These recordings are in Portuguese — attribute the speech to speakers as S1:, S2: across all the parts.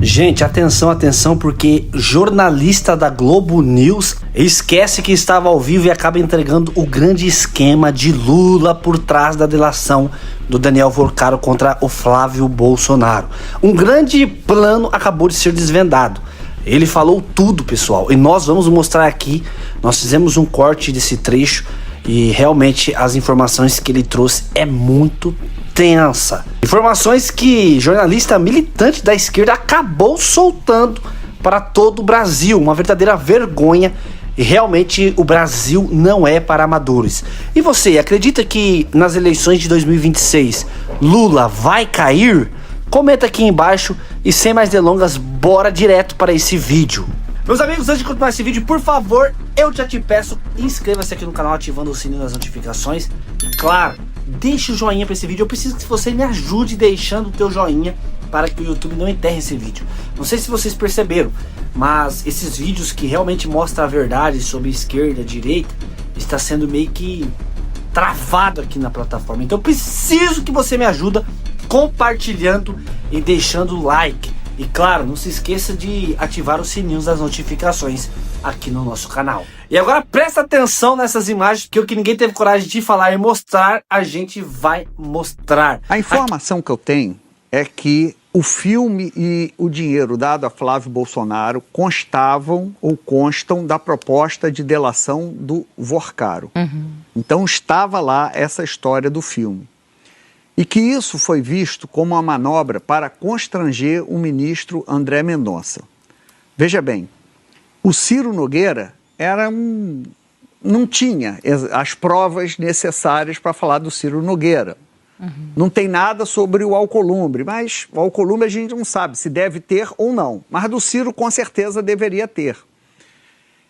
S1: Gente, atenção, atenção, porque jornalista da Globo News esquece que estava ao vivo e acaba entregando o grande esquema de Lula por trás da delação do Daniel Worcaro contra o Flávio Bolsonaro. Um grande plano acabou de ser desvendado. Ele falou tudo, pessoal, e nós vamos mostrar aqui. Nós fizemos um corte desse trecho e realmente as informações que ele trouxe é muito tensa. Informações que jornalista militante da esquerda acabou soltando para todo o Brasil. Uma verdadeira vergonha. E realmente o Brasil não é para amadores. E você, acredita que nas eleições de 2026 Lula vai cair? Comenta aqui embaixo e sem mais delongas, bora direto para esse vídeo. Meus amigos, antes de continuar esse vídeo, por favor, eu já te peço, inscreva-se aqui no canal ativando o sininho das notificações. E claro, deixe o joinha para esse vídeo. Eu preciso que você me ajude deixando o teu joinha para que o YouTube não enterre esse vídeo. Não sei se vocês perceberam, mas esses vídeos que realmente mostram a verdade sobre esquerda e direita está sendo meio que travado aqui na plataforma. Então eu preciso que você me ajude compartilhando e deixando o like. E claro, não se esqueça de ativar os sininhos das notificações aqui no nosso canal. E agora presta atenção nessas imagens, porque o que ninguém teve coragem de falar e mostrar, a gente vai mostrar.
S2: A informação que eu tenho é que o filme e o dinheiro dado a Flávio Bolsonaro constavam ou constam da proposta de delação do Worcaro. Então estava lá essa história do filme. E que isso foi visto como uma manobra para constranger o ministro André Mendonça. Veja bem, o Ciro Nogueira não tinha as provas necessárias para falar do Ciro Nogueira. Não tem nada sobre o Alcolumbre, mas o Alcolumbre a gente não sabe se deve ter ou não. Mas do Ciro com certeza deveria ter.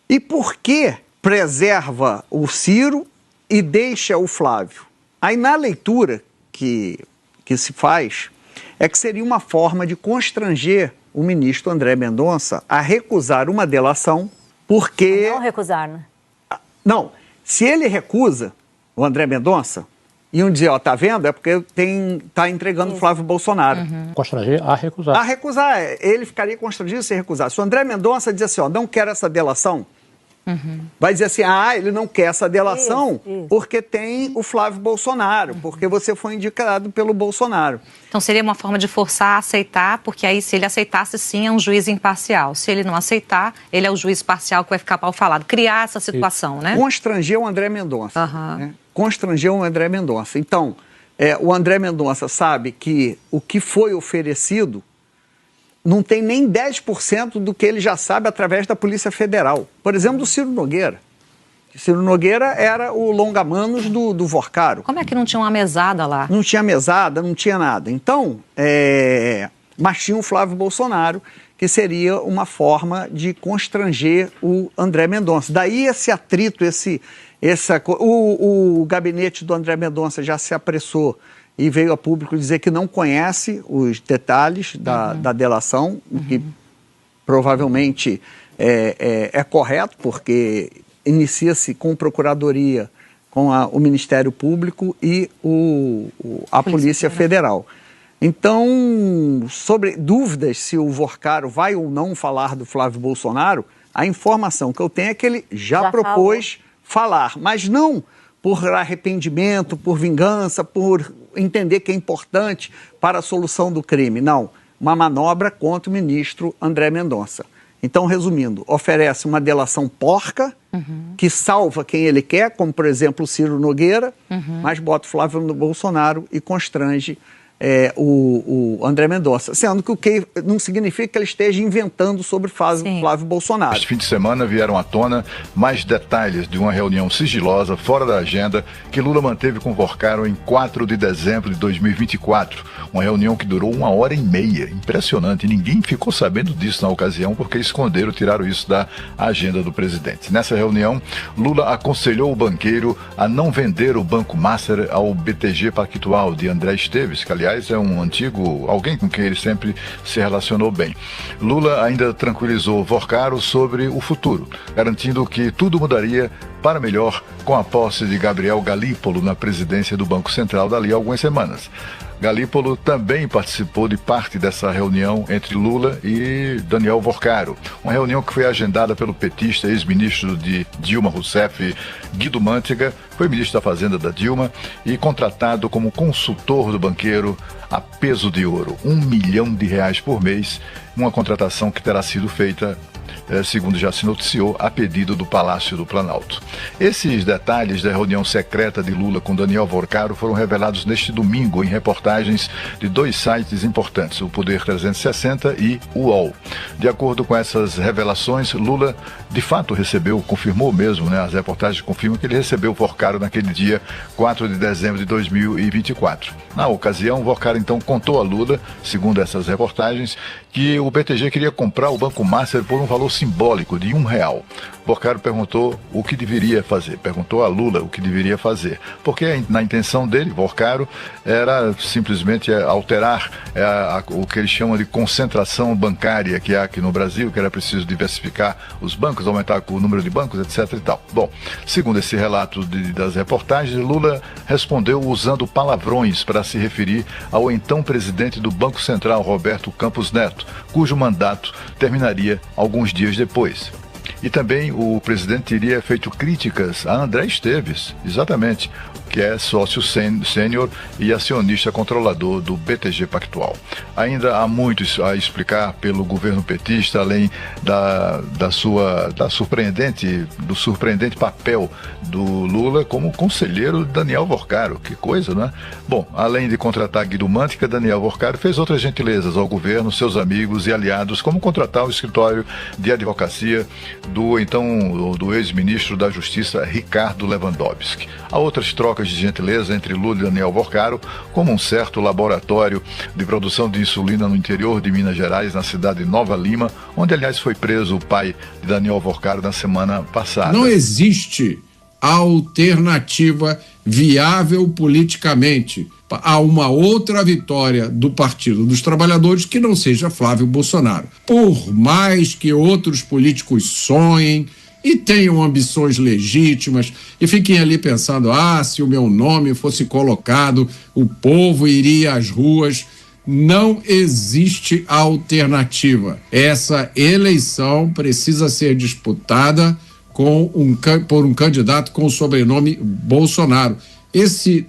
S2: E por que preserva o Ciro e deixa o Flávio? Aí na leitura que se faz é que seria uma forma de constranger o ministro André Mendonça a recusar uma delação, porque...
S3: Não recusar, né?
S2: Não, se ele recusa, o André Mendonça, iam dizer, ó, tá vendo? É porque tá entregando o Flávio Bolsonaro.
S4: Constranger a recusar.
S2: A recusar, ele ficaria constrangido se recusar. Se o André Mendonça diz assim, ó, não quero essa delação, vai dizer assim, ele não quer essa delação porque tem o Flávio Bolsonaro, porque você foi indicado pelo Bolsonaro.
S5: Então seria uma forma de forçar a aceitar, porque aí se ele aceitasse sim é um juiz imparcial. Se ele não aceitar, ele é o juiz parcial que vai ficar mal falado. Criar essa situação, né?
S2: Constranger o André Mendonça. Né? Constranger o André Mendonça. Então, o André Mendonça sabe que o que foi oferecido não tem nem 10% do que ele já sabe através da Polícia Federal. Por exemplo, do Ciro Nogueira. O Ciro Nogueira era o longa-manos do Worcaro.
S5: Como é que não tinha uma mesada lá?
S2: Não tinha mesada, não tinha nada. Então, mas tinha o Flávio Bolsonaro, que seria uma de constranger o André Mendonça. Daí esse atrito, o gabinete do André Mendonça já se apressou e veio a público dizer que não conhece os detalhes da delação, o que provavelmente é correto, porque inicia-se com procuradoria, com o Ministério Público e a Polícia Federal. Então, sobre dúvidas se o Worcaro vai ou não falar do Flávio Bolsonaro, a informação que eu tenho é que ele já propôs falar, mas não por arrependimento, por vingança, por entender que é importante para a solução do crime. Não, uma manobra contra o ministro André Mendonça. Então, resumindo, oferece uma delação porca, que salva quem ele quer, como, por exemplo, o Ciro Nogueira, mas bota o Flávio Bolsonaro e constrange o André Mendonça, sendo que o que não significa que ele esteja inventando sobre Flávio Bolsonaro.
S6: Este fim de semana vieram à tona mais detalhes de uma reunião sigilosa, fora da agenda, que Lula manteve com Worcaro em 4 de dezembro de 2024. Uma reunião que durou 1h30. Impressionante. Ninguém ficou sabendo disso na ocasião, porque esconderam, tiraram isso da agenda do presidente. Nessa reunião, Lula aconselhou o banqueiro a não vender o Banco Master ao BTG Pactual de André Esteves, que aliás é um antigo, alguém com quem ele sempre se relacionou bem. Lula ainda tranquilizou Worcaro sobre o futuro, garantindo que tudo mudaria para melhor com a posse de Gabriel Galípolo na presidência do Banco Central dali a algumas semanas. Galípolo também participou de parte dessa reunião entre Lula e Daniel Vorcaro. Uma reunião que foi agendada pelo petista, ex-ministro de Dilma Rousseff, Guido Mantega, foi ministro da Fazenda da Dilma e contratado como consultor do banqueiro a peso de ouro, R$1 milhão por mês, uma contratação que terá sido feita, segundo já se noticiou, a pedido do Palácio do Planalto. Esses detalhes da reunião secreta de Lula com Daniel Vorcaro foram revelados neste domingo em reportagens de 2 sites importantes, o Poder 360 e o UOL. De acordo com essas revelações, Lula de fato confirmou mesmo, as reportagens confirmam que ele recebeu Vorcaro naquele dia 4 de dezembro de 2024. Na ocasião, Vorcaro então contou a Lula, segundo essas reportagens, que o BTG queria comprar o Banco Master por um valor simbólico de R$1. Vorcaro perguntou o que deveria fazer, perguntou a Lula o que deveria fazer, porque na intenção dele, Vorcaro, era simplesmente alterar o que ele chama de concentração bancária que há aqui no Brasil, que era preciso diversificar os bancos, aumentar o número de bancos, etc. e tal. Bom, segundo esse relato das reportagens, Lula respondeu usando palavrões para se referir ao então presidente do Banco Central, Roberto Campos Neto, cujo mandato terminaria alguns dias depois. E também o presidente teria feito críticas a André Esteves, exatamente, que é sócio sênior e acionista controlador do BTG Pactual. Ainda há muito a explicar pelo governo petista, além do surpreendente papel do Lula como conselheiro Daniel Vorcaro. Que coisa, né? Bom, além de contratar Guido Mantega, Daniel Vorcaro fez outras gentilezas ao governo, seus amigos e aliados, como contratar o escritório de advocacia do ex-ministro da Justiça, Ricardo Lewandowski. Há outras trocas de gentileza entre Lula e Daniel Vorcaro, como um certo laboratório de produção de insulina no interior de Minas Gerais, na cidade de Nova Lima, onde, aliás, foi preso o pai de Daniel Vorcaro na semana passada.
S3: Não existe alternativa viável politicamente a uma outra vitória do Partido dos Trabalhadores que não seja Flávio Bolsonaro. Por mais que outros políticos sonhem e tenham ambições legítimas e fiquem ali pensando, se o meu nome fosse colocado, o povo iria às ruas. Não existe alternativa. Essa eleição precisa ser disputada por um candidato com o sobrenome Bolsonaro.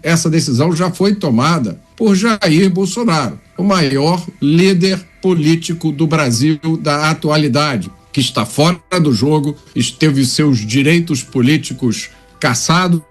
S3: Essa decisão já foi tomada por Jair Bolsonaro, o maior líder político do Brasil da atualidade, que está fora do jogo, teve seus direitos políticos cassados,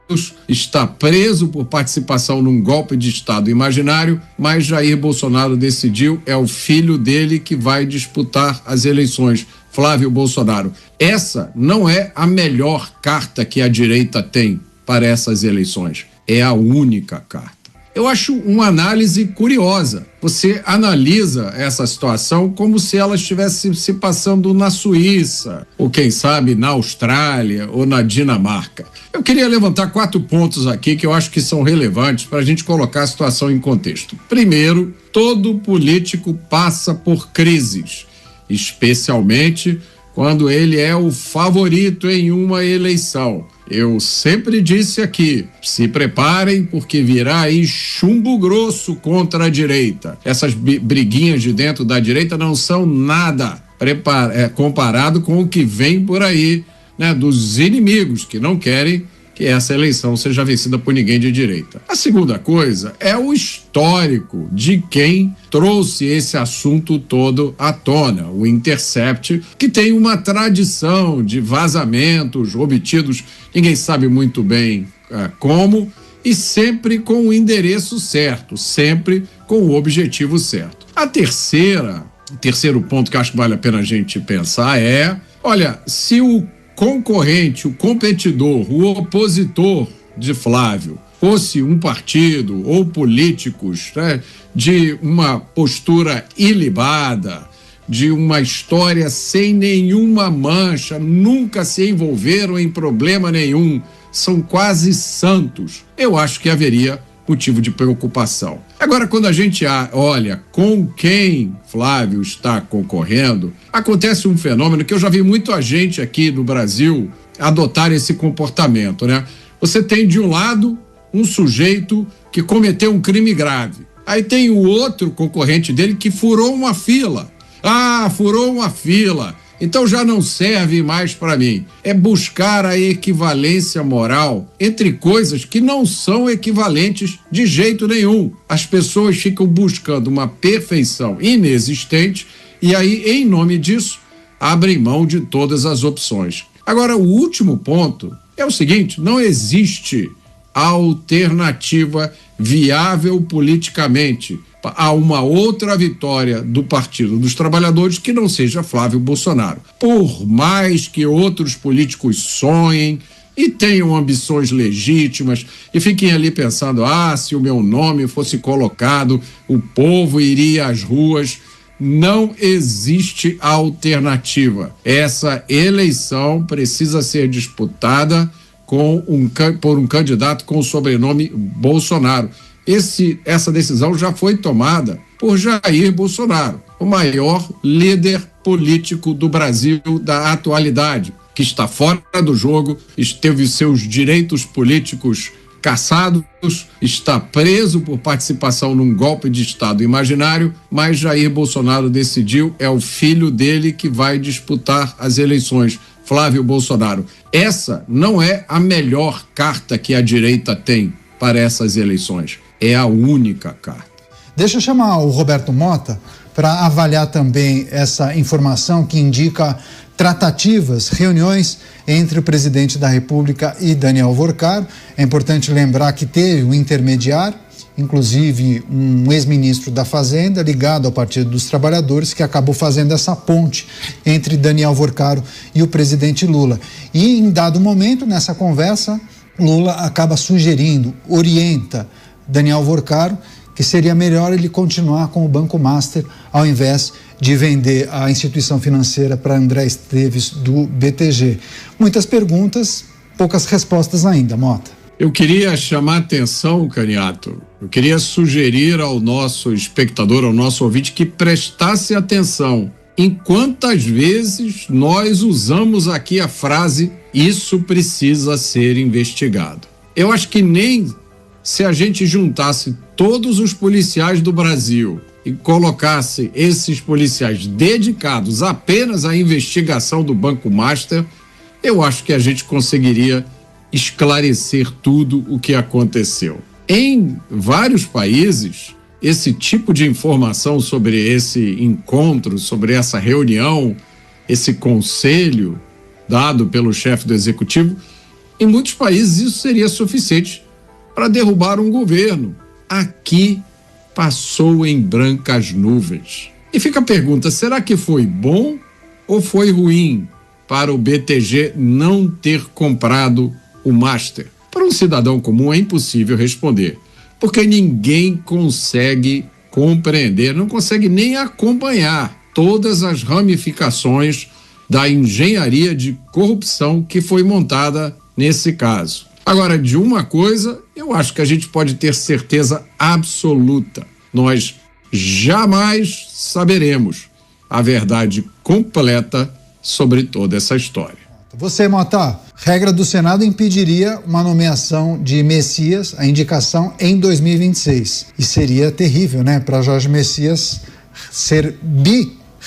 S3: está preso por participação num golpe de Estado imaginário, mas Jair Bolsonaro decidiu, é o filho dele que vai disputar as eleições, Flávio Bolsonaro. Essa não é a melhor carta que a direita tem para essas eleições, é a única carta. Eu acho uma análise curiosa. Você analisa essa situação como se ela estivesse se passando na Suíça, ou quem sabe na Austrália ou na Dinamarca. Eu queria levantar 4 pontos aqui que eu acho que são relevantes para a gente colocar a situação em contexto. Primeiro, todo político passa por crises, especialmente quando ele é o favorito em uma eleição. Eu sempre disse aqui, se preparem porque virá aí chumbo grosso contra a direita. Essas briguinhas de dentro da direita não são nada comparado com o que vem por aí, dos inimigos que não querem que essa eleição seja vencida por ninguém de direita. A segunda coisa é o histórico de quem trouxe esse assunto todo à tona, o Intercept, que tem uma tradição de vazamentos obtidos, ninguém sabe muito bem como, e sempre com o endereço certo, sempre com o objetivo certo. O terceiro ponto que acho que vale a pena a gente pensar é, se o concorrente, o competidor, o opositor de Flávio fosse um partido ou políticos de uma postura ilibada, de uma história sem nenhuma mancha, nunca se envolveram em problema nenhum, são quase santos, eu acho que haveria motivo de preocupação. Agora, quando a gente olha com quem Flávio está concorrendo, acontece um fenômeno que eu já vi muita gente aqui no Brasil adotar esse comportamento, Você tem, de um lado, um sujeito que cometeu um crime grave. Aí tem o outro concorrente dele que furou uma fila. Ah, furou uma fila, então já não serve mais para mim. É buscar a equivalência moral entre coisas que não são equivalentes de jeito nenhum. As pessoas ficam buscando uma perfeição inexistente e aí, em nome disso, abrem mão de todas as opções. Agora, o último ponto é o seguinte: não existe alternativa viável politicamente a uma outra vitória do Partido dos Trabalhadores que não seja Flávio Bolsonaro. Por mais que outros políticos sonhem e tenham ambições legítimas e fiquem ali pensando, se o meu nome fosse colocado, o povo iria às ruas. Não existe alternativa. Essa eleição precisa ser disputada por um candidato com o sobrenome Bolsonaro. Essa decisão já foi tomada por Jair Bolsonaro, o maior líder político do Brasil da atualidade, que está fora do jogo, teve seus direitos políticos cassados, está preso por participação num golpe de Estado imaginário, mas Jair Bolsonaro decidiu, é o filho dele que vai disputar as eleições, Flávio Bolsonaro. Essa não é a melhor carta que a direita tem para essas eleições. É a única carta.
S4: Deixa eu chamar o Roberto Mota para avaliar também essa informação que indica tratativas, reuniões entre o presidente da República e Daniel Worcar. É importante lembrar que teve um intermediário, inclusive um ex-ministro da Fazenda ligado ao Partido dos Trabalhadores, que acabou fazendo essa ponte entre Daniel Worcar e o presidente Lula. E em dado momento, nessa conversa, Lula acaba sugerindo, orienta Daniel Worcar que seria melhor ele continuar com o Banco Master ao invés de vender a instituição financeira para André Esteves do BTG. Muitas perguntas, poucas respostas ainda, Mota.
S3: Eu queria chamar a atenção, Caniato, eu queria sugerir ao nosso espectador, ao nosso ouvinte, que prestasse atenção em quantas vezes nós usamos aqui a frase "isso precisa ser investigado". Eu acho que nem se a gente juntasse todos os policiais do Brasil e colocasse esses policiais dedicados apenas à investigação do Banco Master, eu acho que a gente conseguiria esclarecer tudo o que aconteceu. Em vários países, esse tipo de informação sobre esse encontro, sobre essa reunião, esse conselho dado pelo chefe do executivo, em muitos países isso seria suficiente para derrubar um governo. Aqui passou em brancas nuvens. E fica a pergunta, será que foi bom ou foi ruim para o BTG não ter comprado o Master? Para um cidadão comum é impossível responder, porque ninguém consegue compreender, não consegue nem acompanhar todas as ramificações da engenharia de corrupção que foi montada nesse caso. Agora, de uma coisa, eu acho que a gente pode ter certeza absoluta. Nós jamais saberemos a verdade completa sobre toda essa história.
S4: Você, Mota, regra do Senado impediria uma nomeação de Messias, a indicação em 2026. E seria terrível, né, para Jorge Messias ser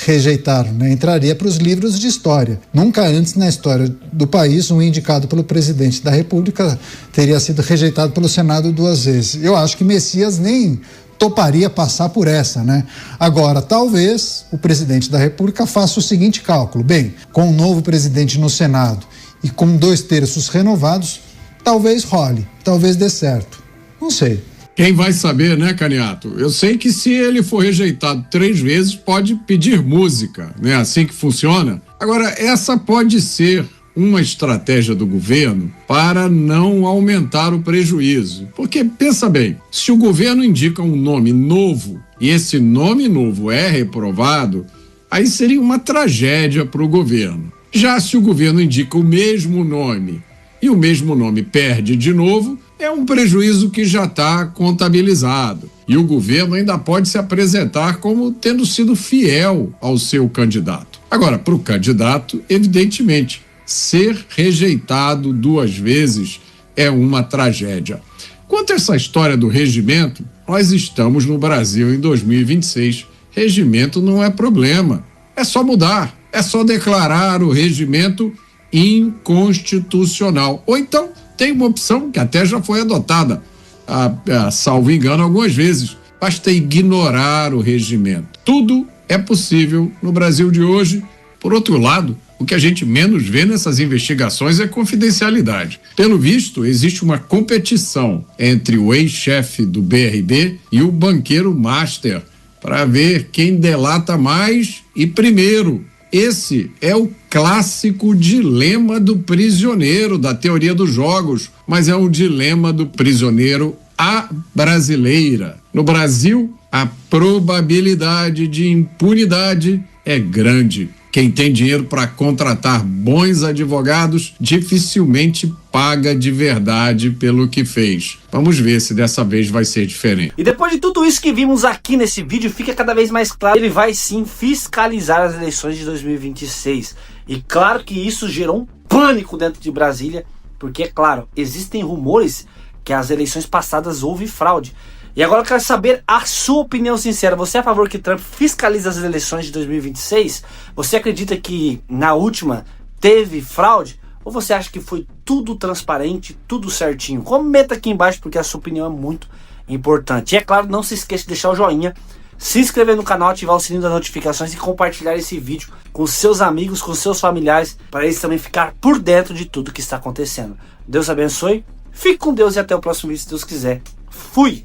S4: rejeitado, né? Entraria para os livros de história. Nunca antes na história do país um indicado pelo presidente da República teria sido rejeitado pelo Senado 2 vezes. Eu acho que Messias nem toparia passar por essa, né? Agora, talvez o presidente da República faça o seguinte cálculo: bem, com um novo presidente no Senado e com 2/3 renovados, talvez role, talvez dê certo. Não sei.
S3: Quem vai saber, né, Caniato? Eu sei que se ele for rejeitado 3 vezes, pode pedir música, né? Assim que funciona. Agora, essa pode ser uma estratégia do governo para não aumentar o prejuízo. Porque, pensa bem, se o governo indica um nome novo e esse nome novo é reprovado, aí seria uma tragédia para o governo. Já se o governo indica o mesmo nome e o mesmo nome perde de novo, é um prejuízo que já está contabilizado. E o governo ainda pode se apresentar como tendo sido fiel ao seu candidato. Agora, para o candidato, evidentemente, ser rejeitado 2 vezes é uma tragédia. Quanto a essa história do regimento, Nós estamos no Brasil em 2026. Regimento não é problema. É só mudar. É só declarar o regimento inconstitucional. Ou então, tem uma opção que até já foi adotada, salvo engano, algumas vezes. Basta ignorar o regimento. Tudo é possível no Brasil de hoje. Por outro lado, o que a gente menos vê nessas investigações é confidencialidade. Pelo visto, existe uma competição entre o ex-chefe do BRB e o banqueiro master para ver quem delata mais e primeiro. Esse é o clássico dilema do prisioneiro da teoria dos jogos, mas é um dilema do prisioneiro à brasileira. No Brasil, a probabilidade de impunidade é grande. Quem tem dinheiro para contratar bons advogados dificilmente paga de verdade pelo que fez. Vamos ver se dessa vez vai ser diferente.
S1: E depois de tudo isso que vimos aqui nesse vídeo, fica cada vez mais claro, ele vai sim fiscalizar as eleições de 2026. E claro que isso gerou um pânico dentro de Brasília, porque é claro, existem rumores que as eleições passadas houve fraude. E agora eu quero saber a sua opinião sincera. Você é a favor que Trump fiscalize as eleições de 2026? Você acredita que na última teve fraude? Ou você acha que foi tudo transparente, tudo certinho? Comenta aqui embaixo porque a sua opinião é muito importante. E é claro, não se esqueça de deixar o joinha, se inscrever no canal, ativar o sininho das notificações e compartilhar esse vídeo com seus amigos, com seus familiares, para eles também ficar por dentro de tudo que está acontecendo. Deus abençoe, fique com Deus e até o próximo vídeo se Deus quiser. Fui!